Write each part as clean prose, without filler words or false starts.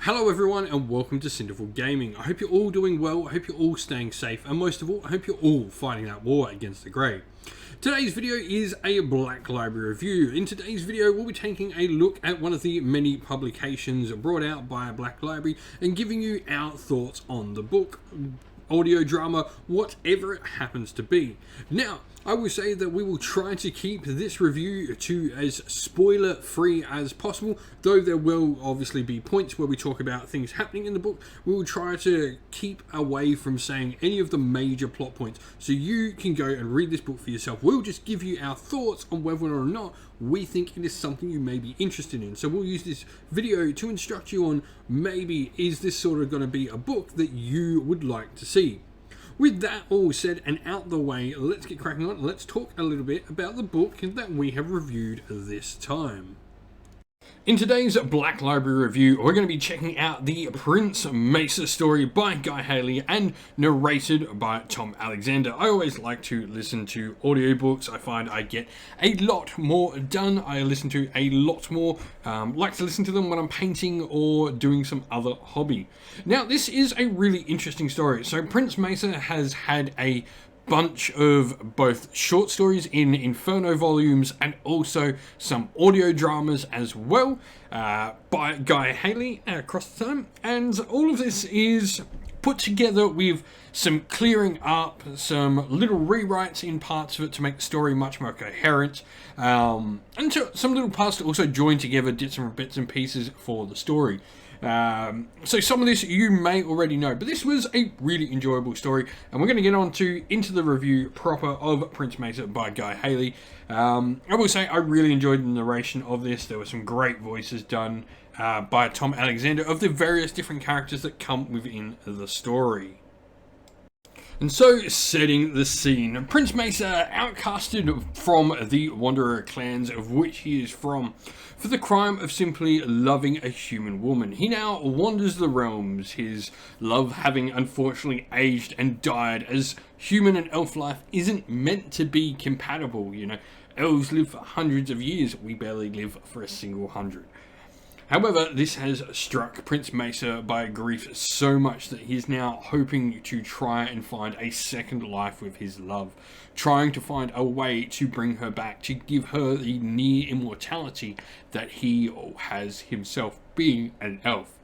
Hello everyone and welcome to Cinderful Gaming. I hope you're all doing well, I hope you're all staying safe, and most of all, I hope you're all fighting that war against the grey. Today's video is a Black Library review. In today's video, we'll be taking a look at one of the many publications brought out by Black Library and giving you our thoughts on the book, audio drama, whatever it happens to be. Now, I will say that we will try to keep this review to as spoiler free as possible, though there will obviously be points where we talk about things happening in the book. We will try to keep away from saying any of the major plot points, so you can go and read this book for yourself. We'll just give you our thoughts on whether or not we think it is something you may be interested in. So we'll use this video to instruct you on maybe is this sort of going to be a book that you would like to see. With that all said and out the way, let's get cracking on. Let's talk a little bit about the book that we have reviewed this time. In today's Black Library review, we're going to be checking out the Prince Maesa story by Guy Hayley and narrated by Tom Alexander. I always like to listen to audiobooks. I find I get a lot more done. I listen to a lot more, like to listen to them when I'm painting or doing some other hobby. Now, this is a really interesting story. So Prince Maesa has had a bunch of both short stories in Inferno volumes and also some audio dramas as well by Guy Hayley across the time, and all of this is put together with some clearing up, some little rewrites in parts of it to make the story much more coherent, and some little parts to also join together bits and pieces for the story. So some of this you may already know, but this was a really enjoyable story, and we're going to get on into the review proper of Prince Maesa by Guy Hayley. I will say I really enjoyed the narration of this. There were some great voices done by Tom Alexander of the various different characters that come within the story. And so, setting the scene, Prince Maesa, outcasted from the Wanderer clans of which he is from, for the crime of simply loving a human woman. He now wanders the realms, his love having unfortunately aged and died, as human and elf life isn't meant to be compatible, you know. Elves live for hundreds of years, we barely live for a single 100. However, this has struck Prince Maesa by grief so much that he is now hoping to try and find a second life with his love, trying to find a way to bring her back, to give her the near immortality that he has himself, being an elf.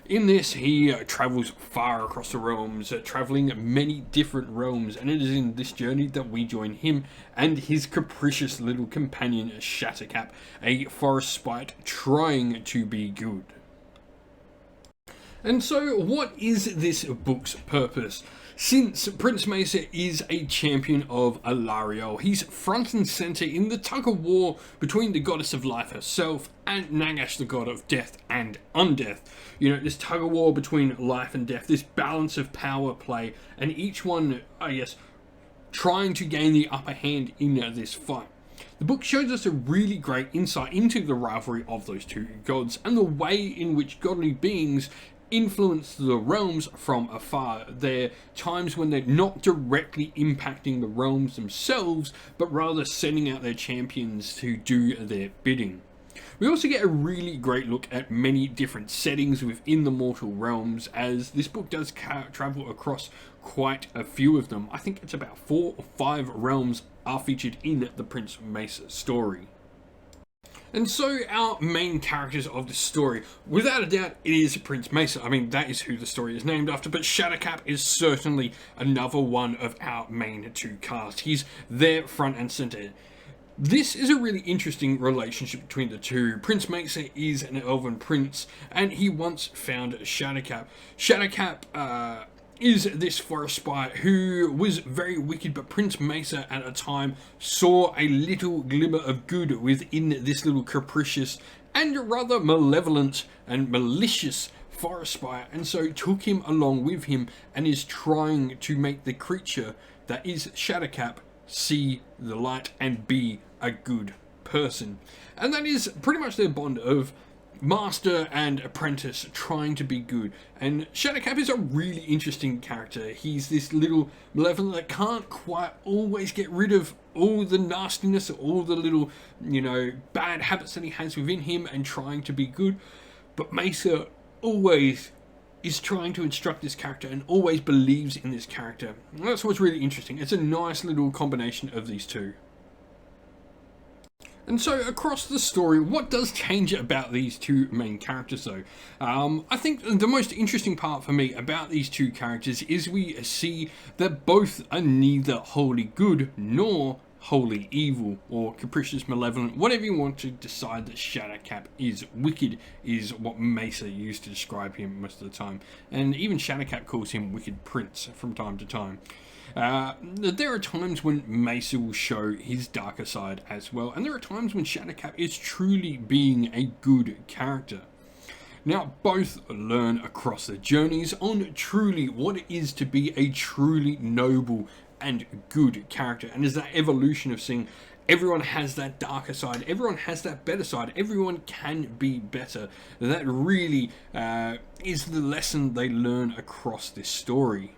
In this, he travels far across the realms, traveling many different realms, and it is in this journey that we join him and his capricious little companion Shattercap, a forest sprite trying to be good. And so, what is this book's purpose? Since Prince Maesa is a champion of Alariel, he's front and center in the tug-of-war between the goddess of life herself and Nagash, the god of death and undeath. You know, this tug-of-war between life and death, this balance of power play, and each one, I guess, trying to gain the upper hand in this fight. The book shows us a really great insight into the rivalry of those two gods and the way in which godly beings influence the realms from afar. There are times when they're not directly impacting the realms themselves, but rather sending out their champions to do their bidding. We also get a really great look at many different settings within the mortal realms, as this book does travel across quite a few of them. I think it's about 4 or 5 realms are featured in the Prince Maesa story. And so our main characters of the story, without a doubt, it is Prince Maesa. I mean, that is who the story is named after, but Shattercap is certainly another one of our main two cast. He's there front and center. This is a really interesting relationship between the two. Prince Maesa is an elven prince, and he once found Shattercap. Shattercap, is this forest sprite who was very wicked, but Prince Maesa at a time saw a little glimmer of good within this little capricious and rather malevolent and malicious forest sprite, and so took him along with him and is trying to make the creature that is Shattercap see the light and be a good person. And that is pretty much their bond of master and apprentice trying to be good. And Shattercap is a really interesting character. He's this little malevolent that can't quite always get rid of all the nastiness, all the little, you know, bad habits that he has within him and trying to be good. But Maesa always is trying to instruct this character and always believes in this character. And that's what's really interesting. It's a nice little combination of these two. And so across the story, what does change about these two main characters though? I think the most interesting part for me about these two characters is we see that both are neither wholly good nor wholly evil, or capricious, malevolent, whatever you want to decide that Shadowcap is. Wicked is what Maesa used to describe him most of the time, and even Shadowcap calls him Wicked Prince from time to time. There are times when Maesa will show his darker side as well, and there are times when Shadowcap is truly being a good character. Now, both learn across their journeys on truly what it is to be a truly noble and good character, and there's that evolution of seeing everyone has that darker side, everyone has that better side, everyone can be better. That really is the lesson they learn across this story.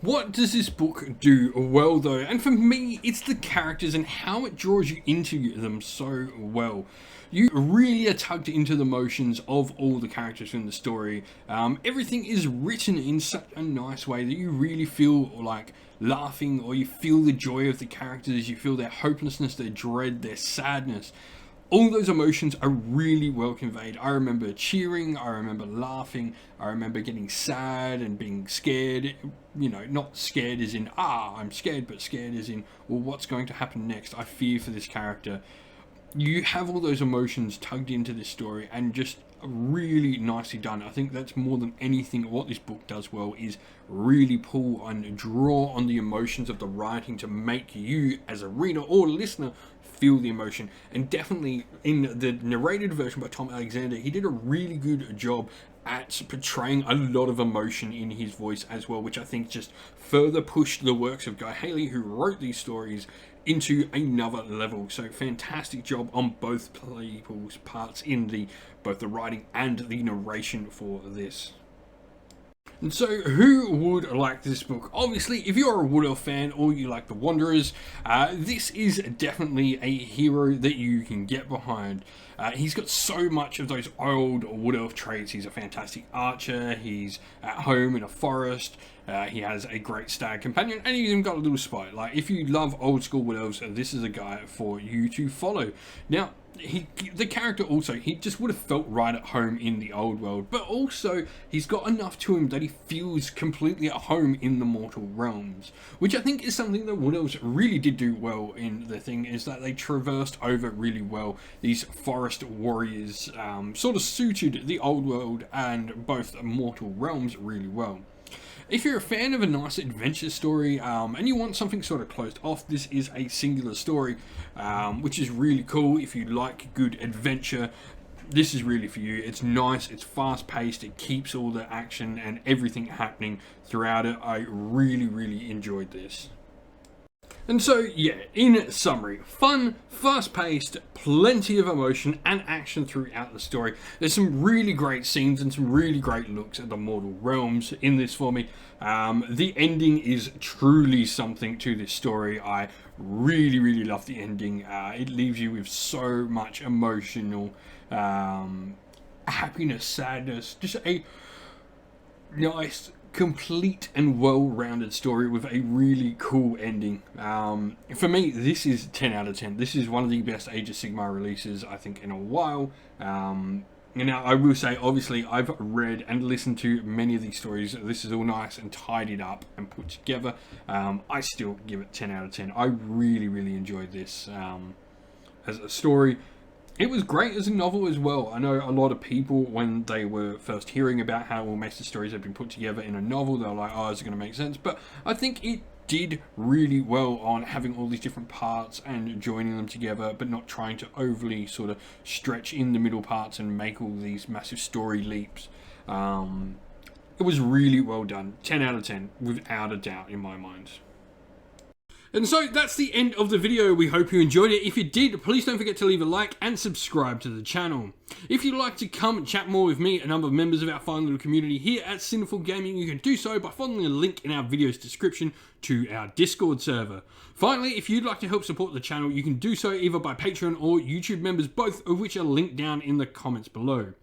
What does this book do well though? And for me, it's the characters and how it draws you into them so well. You really are tugged into the motions of all the characters in the story. Everything is written in such a nice way that you really feel like laughing, or you feel the joy of the characters, you feel their hopelessness, their dread, their sadness. All those emotions are really well conveyed. I remember cheering, I remember laughing, I remember getting sad and being scared. You know, not scared as in, I'm scared, but scared as in, well, what's going to happen next? I fear for this character. You have all those emotions tugged into this story, and just really nicely done. I think that's more than anything what this book does well, is really pull and draw on the emotions of the writing to make you as a reader or listener feel the emotion. And definitely in the narrated version by Tom Alexander, he did a really good job at portraying a lot of emotion in his voice as well, which I think just further pushed the works of Guy Hayley, who wrote these stories, into another level. So fantastic job on both people's parts in both the writing and the narration for this. And so, who would like this book? Obviously, if you're a Wood Elf fan or you like the Wanderers, this is definitely a hero that you can get behind. He's got so much of those old Wood Elf traits. He's a fantastic archer, he's at home in a forest, he has a great stag companion, and he's even got a little spite. Like, if you love old school Wood Elves, this is a guy for you to follow. Now, the character also, he just would have felt right at home in the old world, but also he's got enough to him that he feels completely at home in the mortal realms, which I think is something that Wood Elves really did do well in the thing, is that they traversed over really well. These forest warriors sort of suited the old world and both mortal realms really well. If you're a fan of a nice adventure story and you want something sort of closed off, this is a singular story, which is really cool. If you like good adventure, this is really for you. It's nice, it's fast paced, it keeps all the action and everything happening throughout it. I really enjoyed this. And so, yeah, in summary, fun, fast-paced, plenty of emotion and action throughout the story. There's some really great scenes and some really great looks at the mortal realms in this for me. The ending is truly something to this story. I really love the ending. It leaves you with so much emotional happiness, sadness, just a nice, complete and well-rounded story with a really cool ending. For me, this is 10 out of 10. This is one of the best Age of Sigmar releases, I think, in a while. Now, I will say, obviously, I've read and listened to many of these stories. This is all nice and tidied up and put together. I still give it 10 out of 10. I really enjoyed this as a story. It was great as a novel as well. I know a lot of people, when they were first hearing about how all Maesa stories have been put together in a novel, they were like, oh, is it going to make sense? But I think it did really well on having all these different parts and joining them together, but not trying to overly sort of stretch in the middle parts and make all these massive story leaps. It was really well done. 10 out of 10, without a doubt in my mind. And so that's the end of the video. We hope you enjoyed it. If you did, please don't forget to leave a like and subscribe to the channel. If you'd like to come and chat more with me and a number of members of our fine little community here at Sinful Gaming, you can do so by following the link in our video's description to our Discord server. Finally, if you'd like to help support the channel, you can do so either by Patreon or YouTube members, both of which are linked down in the comments below.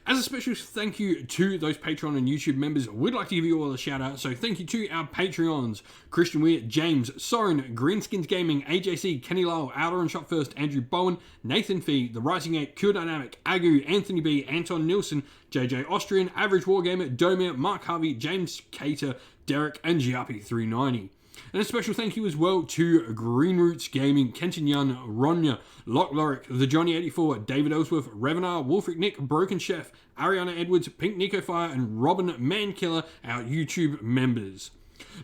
As a special thank you to those Patreon and YouTube members, we'd like to give you all a shout out. So thank you to our Patreons: Christian Weir, James, Soren, Greenskins Gaming, AJC, Kenny Lyle, Outer and Shot First, Andrew Bowen, Nathan Fee, The Rising 8, Cure Dynamic, Agu, Anthony B, Anton Nilsson, JJ Austrian, Average Wargamer, Domir, Mark Harvey, James Cater, Derek, and Giappy390. And a special thank you as well to Green Roots Gaming, Kenton Yun, Ronya, Lock Lorick, The Johnny84, David Ellsworth, Revenar, Wolfric Nick, Broken Chef, Ariana Edwards, Pink Nico Fire, and Robin Mankiller, our YouTube members.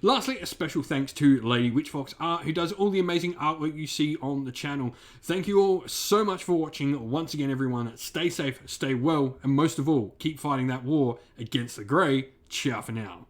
Lastly, a special thanks to Lady Witchfox Art, who does all the amazing artwork you see on the channel. Thank you all so much for watching. Once again, everyone, stay safe, stay well, and most of all, keep fighting that war against the Grey. Ciao for now.